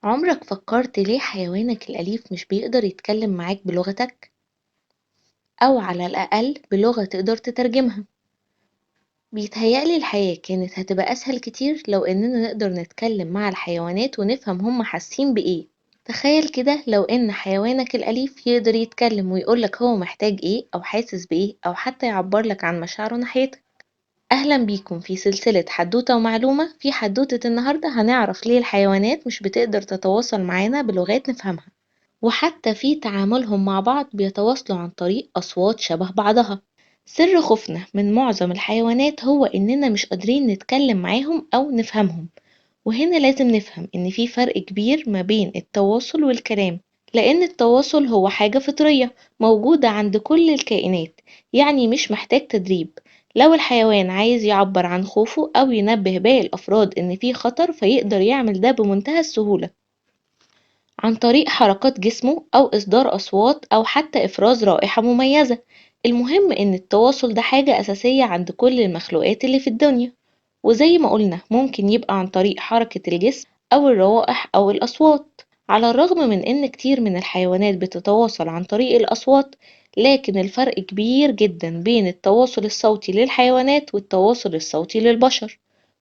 عمرك فكرت ليه حيوانك الأليف مش بيقدر يتكلم معاك بلغتك؟ أو على الأقل بلغة تقدر تترجمها؟ بيتهيألي الحياة كانت هتبقى أسهل كتير لو إننا نقدر نتكلم مع الحيوانات ونفهم هما حاسين بإيه. تخيل كده لو إن حيوانك الأليف يقدر يتكلم ويقولك هو محتاج إيه أو حاسس بإيه أو حتى يعبرلك عن مشاعره ناحيتك. أهلا بيكم في سلسلة حدوتة ومعلومة. في حدوتة النهاردة هنعرف ليه الحيوانات مش بتقدر تتواصل معانا بلغات نفهمها، وحتى في تعاملهم مع بعض بيتواصلوا عن طريق أصوات شبه بعضها. سر خوفنا من معظم الحيوانات هو إننا مش قادرين نتكلم معاهم أو نفهمهم، وهنا لازم نفهم إن في فرق كبير ما بين التواصل والكلام، لأن التواصل هو حاجة فطرية موجودة عند كل الكائنات، يعني مش محتاج تدريب. لو الحيوان عايز يعبر عن خوفه أو ينبه باقي الأفراد إن في خطر فيقدر يعمل ده بمنتهى السهولة عن طريق حركات جسمه أو إصدار أصوات أو حتى إفراز رائحة مميزة. المهم إن التواصل ده حاجة أساسية عند كل المخلوقات اللي في الدنيا، وزي ما قلنا ممكن يبقى عن طريق حركة الجسم أو الروائح أو الأصوات. على الرغم من إن كتير من الحيوانات بتتواصل عن طريق الأصوات، لكن الفرق كبير جدا بين التواصل الصوتي للحيوانات والتواصل الصوتي للبشر.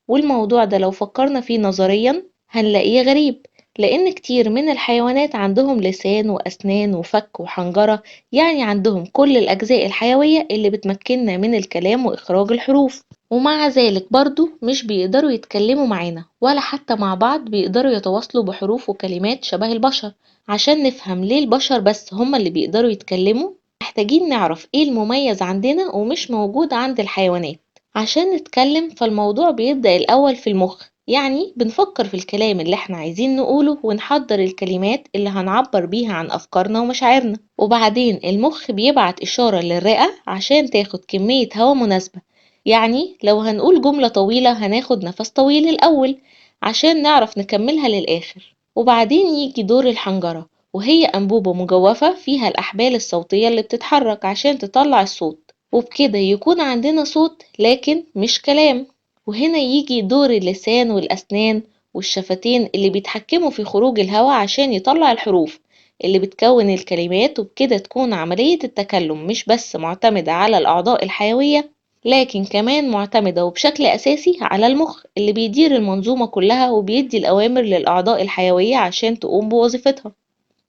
والموضوع ده لو فكرنا فيه نظريا هنلاقيه غريب، لأن كتير من الحيوانات عندهم لسان وأسنان وفك وحنجرة، يعني عندهم كل الأجزاء الحيوية اللي بتمكننا من الكلام وإخراج الحروف، ومع ذلك برضو مش بيقدروا يتكلموا معانا ولا حتى مع بعض بيقدروا يتواصلوا بحروف وكلمات شبه البشر. عشان نفهم ليه البشر بس هما اللي بيقدروا يتكلموا، محتاجين نعرف ايه المميز عندنا ومش موجود عند الحيوانات. عشان نتكلم فالموضوع بيبدأ الأول في المخ، يعني بنفكر في الكلام اللي احنا عايزين نقوله ونحضر الكلمات اللي هنعبر بيها عن أفكارنا ومشاعرنا، وبعدين المخ بيبعت إشارة للرئة عشان تاخد كمية هواء مناسبة. يعني لو هنقول جملة طويلة هناخد نفس طويل الأول عشان نعرف نكملها للآخر، وبعدين يجي دور الحنجرة، وهي أنبوبة مجوفة فيها الأحبال الصوتية اللي بتتحرك عشان تطلع الصوت، وبكده يكون عندنا صوت لكن مش كلام. وهنا يجي دور اللسان والأسنان والشفتين اللي بيتحكموا في خروج الهواء عشان يطلع الحروف اللي بتكون الكلمات، وبكده تكون عملية التكلم مش بس معتمدة على الأعضاء الحيوية، لكن كمان معتمدة وبشكل أساسي على المخ اللي بيدير المنظومة كلها وبيدي الأوامر للأعضاء الحيوية عشان تقوم بوظيفتها.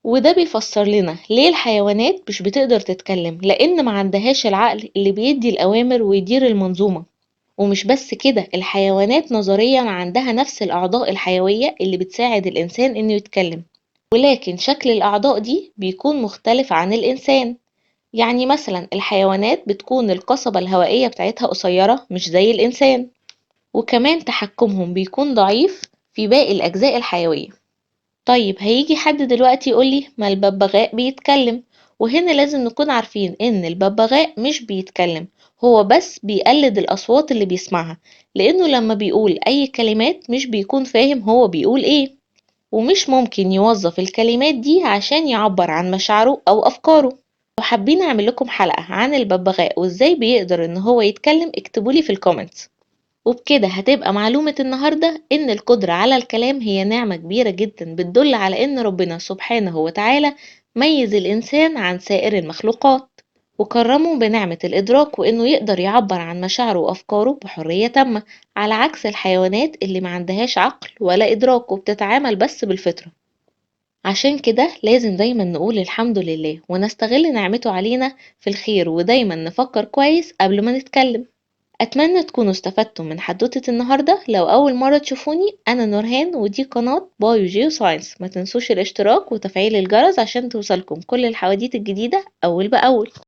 وده بيفسر لنا ليه الحيوانات مش بتقدر تتكلم، لأن ما عندهاش العقل اللي بيدي الأوامر ويدير المنظومة. ومش بس كده، الحيوانات نظريا عندها نفس الأعضاء الحيوية اللي بتساعد الإنسان إنه يتكلم، ولكن شكل الأعضاء دي بيكون مختلف عن الإنسان. يعني مثلا الحيوانات بتكون القصبة الهوائية بتاعتها قصيرة مش زي الإنسان، وكمان تحكمهم بيكون ضعيف في باقي الأجزاء الحيوية. طيب هيجي حد دلوقتي يقولي ما الببغاء بيتكلم، وهنا لازم نكون عارفين إن الببغاء مش بيتكلم، هو بس بيقلد الأصوات اللي بيسمعها، لأنه لما بيقول أي كلمات مش بيكون فاهم هو بيقول إيه، ومش ممكن يوظف الكلمات دي عشان يعبر عن مشاعره أو أفكاره. لو حابين أعمل لكم حلقة عن الببغاء وإزاي بيقدر إن هو يتكلم اكتبولي في الكومنتس. وبكده هتبقى معلومة النهاردة إن القدرة على الكلام هي نعمة كبيرة جدا بتدل على إن ربنا سبحانه وتعالى ميز الإنسان عن سائر المخلوقات وكرمه بنعمة الإدراك، وإنه يقدر يعبر عن مشاعره وأفكاره بحرية تامة، على عكس الحيوانات اللي ما عندهاش عقل ولا إدراك وبتتعامل بس بالفطرة. عشان كده لازم دايما نقول الحمد لله ونستغل نعمته علينا في الخير، ودايما نفكر كويس قبل ما نتكلم. أتمنى تكونوا استفدتم من حدوتة النهاردة. لو أول مرة تشوفوني أنا نورهان ودي قناة بايو جيو ساينس، ما تنسوش الاشتراك وتفعيل الجرس عشان توصلكم كل الحواديت الجديدة أول بأول.